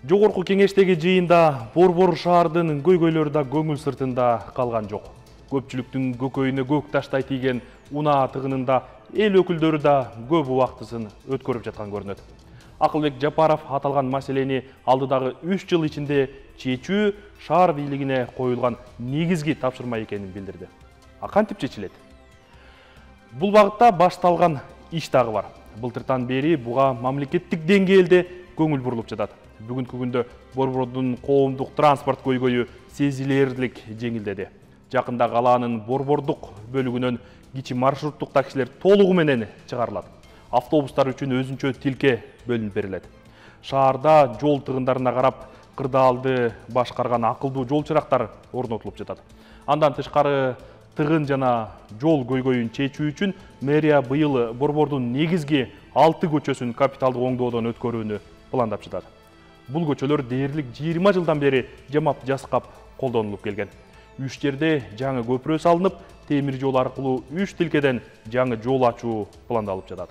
Жогорку кеңештеги жыйында Борбор шаардын көйгөйлөрү да көңүл сыртында калган жок. Көпчүлүктүн көкөйүнө көк таштай тийген унаа тыгынында эл өкүлдөрү да көп убактысын өткөрүп жаткан көрүнөт. Акылбек Жапаров аталган маселени алдыдагы 3 жыл ичинде чечүү шаар бийлигине коюлган негизги тапшырма экенин билдирди. А кантип чечилет? Бул багытта башталган иш дагы бар. Былтыртан бери буга мамлекеттик деңгээлде көңүл бурулуп жатат. Бүгүнкү күндө Борбордун коомдук транспорт көйгөйү сезилерлик жеңилдеди. Жакында калаанын Борбордук бөлүгүнөн кичи маршруттук таксилер толугу менен чыгарылат. Автобустар үчүн өзүнчө тилке бөлүнүп берилет. Шаарда жол тыгындарына карап кырдаалды башкарган акылдуу жол чырактар орнотулуп жатат. Андан тышкары тыгын жана жол көйгөйүн чечүү үчүн мэрия быйыл Борбордун негизги 6 көчөсүн капиталдык оңдоодон өткөрүүнү пландап жатат. Бул көчөлөр дээрлик 20 жылдан бери жамап жаскап колдонулуп келген. 3 жерде жаңы көпүрө салынып, темир жол аркылуу 3 тилкеден жаңы жол ачуу пландалып жатат.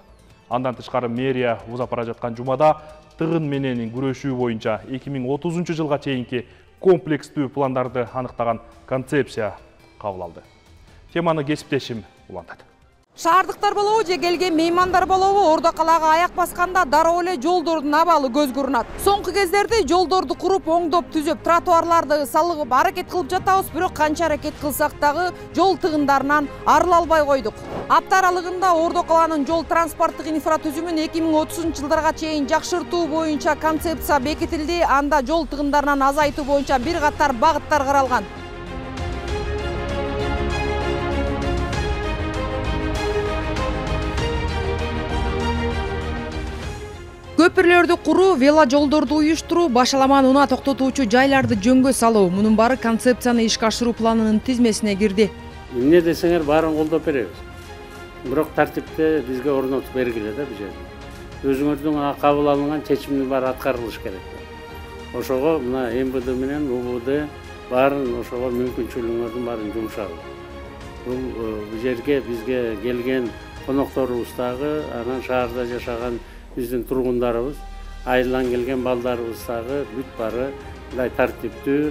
Андан тышкары мэрия узап бара жаткан жумада тыгын менен күрөшүү боюнча 2030 жылга чейинки комплекстүү пландарды аныктаган концепция кабыл алды. Теманы кесиптешим улантат. Шаардыктар болобу же келген меймандар болобу, Ордо калаага аяк басканда дароо эле жолдордун абалы көзгө урунат. Соңку кездерде жолдорду куруп, оңдоп, түзөп, тротуарларды салып аракет кылып жатабыз, бирок канча аракет кылсак дагы жол тыгындарынан арыла албай койдук. Апта аралыгында Ордо калаанын жол транспорттук инфратүзүмүн 2030 жылдарга чейин жакшыртуу боюнча концепция бекитилди. Анда жол тыгындарынан азайтуу боюнча бир катар багыттар каралган. Көпүрлөрдү куруу, вело жолдорду уюштуруу, башаламан унаа токтотуучу жайларды жөнгө салуу, мунун баары концепцияны ишке ашыруу планынын тизмесине кирди. Эмне десеңер баарын колдоп беребиз. Бирок тартипте бизге орнотуп бергиле да бул жерде. Өзүңөрдүн кабыл алынган чечимдин баары аткарылыш керек. Ошого мына МВД менен УВД баарын ошого мүмкүнчүлүгүңөрдүн баарын жумшагыл. Бул жерге бизге келген конокторубуз дагы, анан шаарда жашаган биздин тургундарыбыз, айылдан келген балдарыбыз дагы бүт баары мындай тартиптүү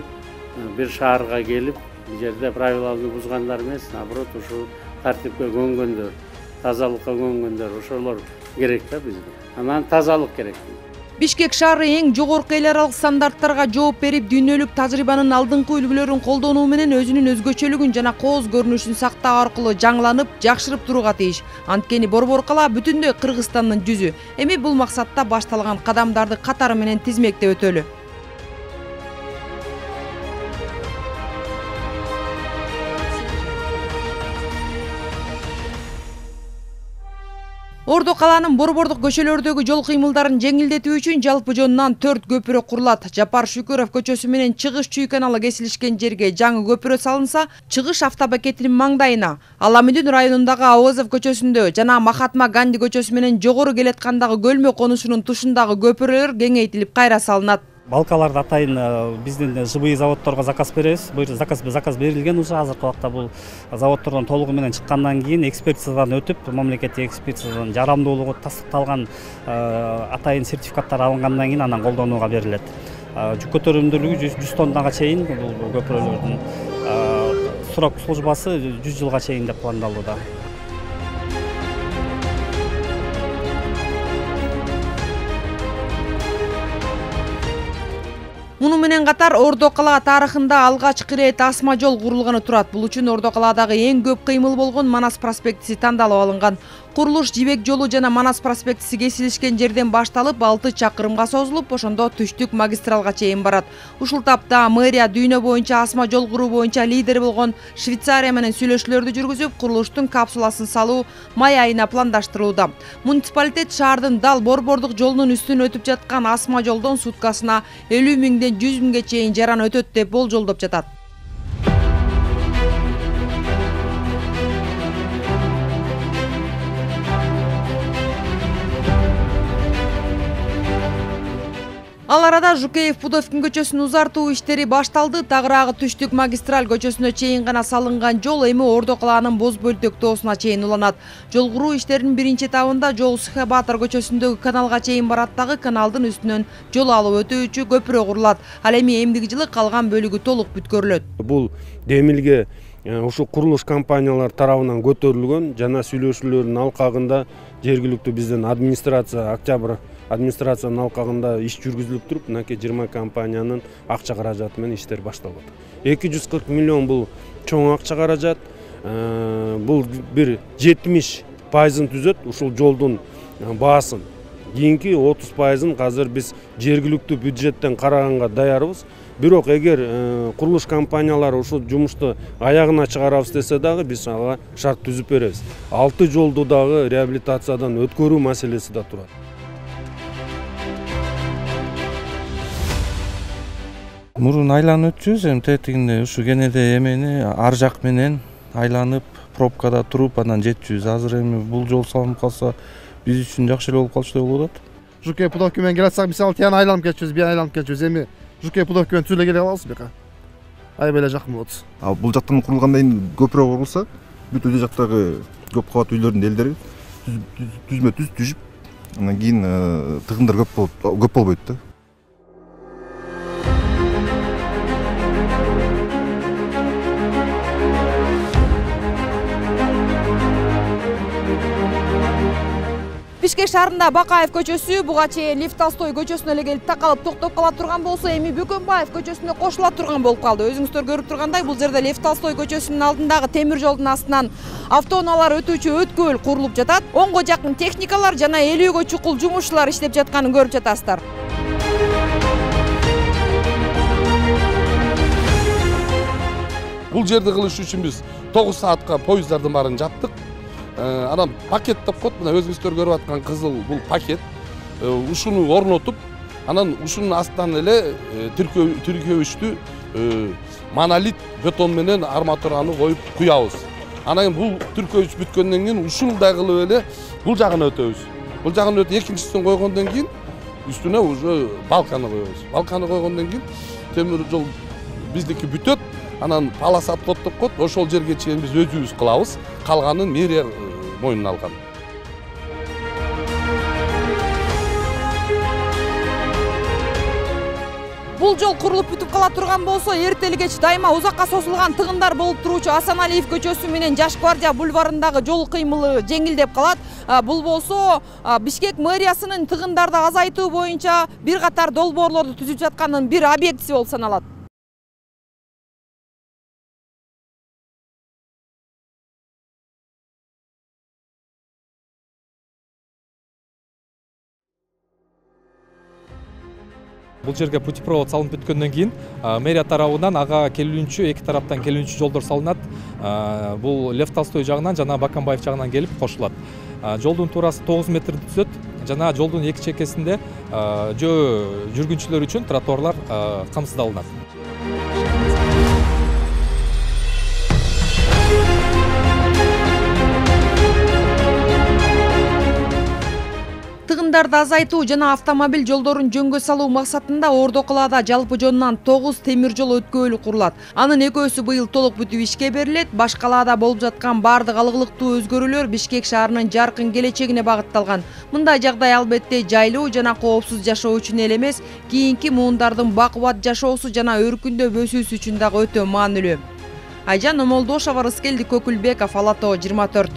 бир шаарга келип, бул жерде правиланы бузгандар эмес, наоборот, ушу тартипке көнгөндөр, тазалыкка көнгөндөр, ошолор керек да бизге. Анан тазалык керек. Бишкек шаары эң жогорку эл аралык стандарттарга жооп берип, дүйнөлүк тажрыйбанын алдыңкы үлгүлөрүн колдонуу менен өзүнүн өзгөчөлүгүн жана кооз көрүнүшүн сактоо аркылуу жаңыланып, жакшырып турууга тийиш. Анткени Борбор кала бүтүндөй Кыргызстандын жүзү. Эми бул максатта башталган кадамдарды катары менен тизмектеп өтөлү. Ордо калаанын борбордук көчөлөрдөгү жол кыймылдарын жеңилдетүү үчүн жалпы жонунан 4 көпүрө курулат. Жапар Шүкүров көчөсү менен чыгыш Чүй каналы кесилишкен жерге жаңы көпүрө салынса, чыгыш автобекетинин маңдайына, Аламүдүн районундагы Авозов көчөсүндө жана Махатма Ганди көчөсү менен жогору келаткандагы Көлмө конушунун тушундагы көпүрөлөр кеңейтилип кайра салынат. Балкаларды атайын биздин ЖБИ заводдорго заказ беребиз. Бул заказ берилген уже азыркы убакта бул заводдордон толугу менен чыккандан кийин экспертизадан өтүп, мамлекеттик экспертизадан жарамдуулугу тастыкталган атайын сертификаттар алынгандан кийин анан колдонууга берилет. Жүк көтөрүмдүүлүгү 100 тоннага чейин бул көпүрөлөрдүн срок службасы 100 жылга чейин деп пландалууда. Муну менен катар Ордо кала тарыхында алгачкы ирет асма жол курулганы турат. Бул үчүн Ордо каладагы эң көп кыймыл болгон Манас проспектиси тандалып алынган. Курулуш Жибек жолу жана Манас проспектиси кесилишкен жерден башталып 6 чакырымга созулуп, ошондо түштүк магистралга чейин барат. Ушул тапта мэрия дүйнө боюнча асма жол куруу боюнча лидер болгон Швейцария менен сүйлөшүүлөрдү жүргүзүп, курулуштун капсуласын салуу май айына пландаштырууда. Муниципалитет шаардын дал борбордук жолунун үстүнөн өтүп жаткан асма жолдон суткасына 50 миңден 100 миңге чейин жаран өтөт деп болжолдоп жатат. Ал арада Жукеев Пудовкин көчөсүн узартуу иштери башталды. Тагыраагы Түштүк магистраль көчөсүнө чейин гана салынган жол эми Ордо калаанын Боз Бөлтөк тоосуна чейин уланат. Жол куруу иштеринин биринчи этабында жол Сыха Баатыр көчөсүндөгү каналга чейин барат дагы каналдын үстүнөн жол алып өтүүчү көпүрө курулат. Ал эми эмдиги жылы калган бөлүгү толук бүткөрүлөт. Бул демилге ушу курулуш компаниялар тарабынан көтөрүлгөн жана сүйлөшүүлөрдүн алкагында жергиликтүү биздин администрация Октябрь администрациянын алкагында иш жүргүзүлүп туруп, мынакей 20 компаниянын акча каражаты менен иштер башталып атат. 240 миллион бул чоң акча каражат. Бул бир 70%-ын түзөт ушул жолдун баасын. Кийинки 30%-ын азыр биз жергиликтүү бюджеттен караганга даярбыз. Бирок эгер курулуш компаниялары ушул жумушту аягына чыгарабыз десе дагы биз ага шарт түзүп беребиз. 6 жолду дагы реабилитациядан өткөрүү маселеси да турат. Мурун айланып өтчүбүз, эми тетигинде ушу кенеде эмени ар жак менен айланып, пробкада туруп анан жетчүбүз. Азыр эми бул жол салынып калса, биз үчүн жакшы эле болуп калчу деп болот. Жукеев Пудовкин менен келатсак, мисалы тиян айланып кетчүбүз, биян айланып кетчүбүз. Эми Жукеев Пудовкин менен түз эле келе алабыз бека. Аябай эле жакын болот. Бул жактан курулгандан кийин көпүрө курулса, бүт өйдө жактагы көп кабат үйлөрдүн элдери түзмө-түз түшүп, андан кийин тыгындар көп болбойт да. Бишкек шаарында Бакаев көчөсү буга чейин Лев Толстой көчөсүнө эле келип такалып токтоп кала турган болсо, эми Бөкөнбаев көчөсүнө кошула турган болуп калды. Өзүңүздөр көрүп тургандай, бул жерде Лев Толстой көчөсүнүн алдындагы темир жолдун астынан автоунаалар өтүүчү өткөл курулуп жатат. 10го жакын техникалар жана 50гө чукул жумушчулар иштеп жатканын көрүп жатасыздар. Бул жерди кылыш үчүн биз 9 саатка поезддардын баарын жаптык. Анан пакет деп коет, мына өзүңүздөр көрүп аткан кызыл бул пакет. Ушуну орнотуп, анан ушунун астынан эле тиркөөчтү монолит бетон менен арматураны коюп куябыз. Анан бул тиркөөч бүткөндөн кийин ушундай кылып эле бул жагына өтөбүз. Бул жагына өтүп экинчисин койгондон кийин үстүнө уже балканы коебуз. Балканы койгондон кийин темир жол биздики бүтөт. Анан полоса деп коет, ошол жерге чейин биз өзүбүз кылабыз. Калганын мэрия мойнуна алган. Бул жол курулуп бүтүп кала турган болсо, эртели кеч дайыма узакка созулган тыгындар болуп туруучу Асаналиев көчөсү менен Жаш гвардия бульварындагы жол кыймылы жеңилдеп калат. Бул болсо Бишкек мэриясынын тыгындарды азайтуу боюнча бир катар долбоорлорду түзүп жатканын бир объектиси болуп саналат. Бул жерге путепровод салынып бүткөндөн кийин мэрия тарабынан ага келүүнчү, эки тараптан келүүнчү жолдор салынат. Бул Лев Толстой жагынан жана Баканбаев жагынан келип кошулат. Жолдун туурасы 9 метрди түзөт жана жолдун эки чекесинде жөө жүргүнчүлөр үчүн тротуарлар камсыздалынат. Тыгындарды азайтуу жана автомобиль жолдорун жөнгө салуу максатында Ордо калаада жалпы жонунан 9 темир жол өткөлү курулат. Анын экөөсү быйыл толук бүтүп ишке берилет. Баш калаада болуп жаткан бардык алгылыктуу өзгөрүүлөр Бишкек шаарынын жаркын келечегине багытталган. Мындай жагдай албетте жайлуу жана коопсуз жашоо үчүн эле эмес, кийинки муундардын бакубат жашоосу жана өркүндөп өсүүсү үчүн дагы өтө маанилүү. Айжан Омолдошова, Рыскелди Көкүлбеков, Ала Тоо 24.